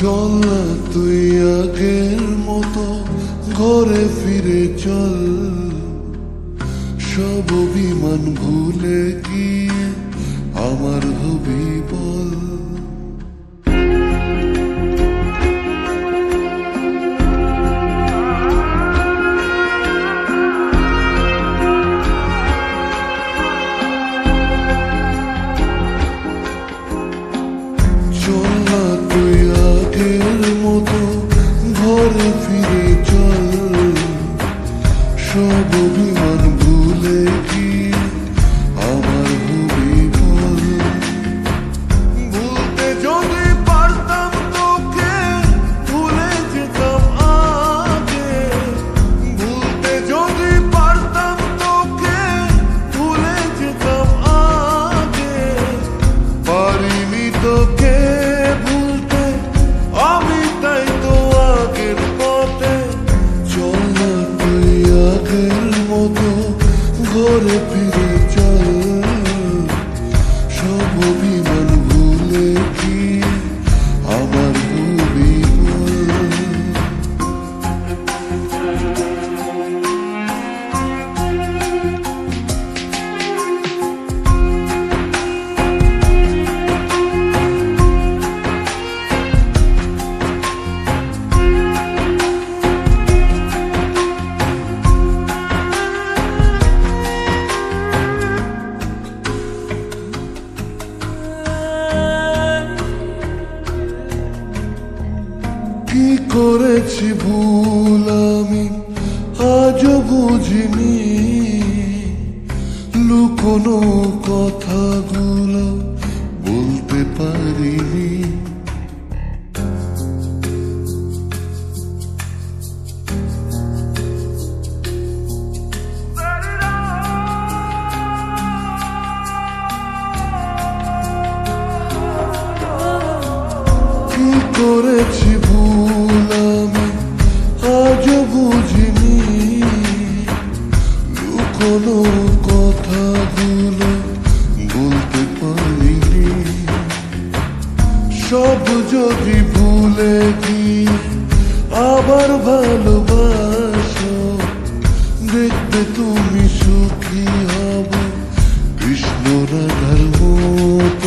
চল না তুই আগের মতো ঘরে ফিরে চল, সব অভিমান ভুলে গিয়ে আমার হবি বল। চল না তুই আগের মতো ঘরে ফিরে চল, সব অভিমান ভুলে গিয়ে আমার হবি বল। ভুলতে যদি পারতাম তোকে ভুলে যেতাম আগে, ভুলতে যদি পারতাম তোকে ভুলে যেতাম আগে, পারিনি তোকে ভুলতে আমি, তাই তো আগের পথে। চল না তুই আগের মতো ঘরে ফিরে চল, সব অভিমান ভুলে গিয়ে আমার হবি বল। কি করেছি ভুল আমি আজও বুঝিনি, লুকোনো কথাগুলো বলতে পারিনি। কি করেছি ভুল আমি আজও বুঝিনি, লুকোনো কথাগুলো বলতে পারিনি। সব যদি ভুলে গিয়ে আবার ভালোবাসো, দেখবে তুমি সুখী হব কৃষ্ণ রাধার মতো।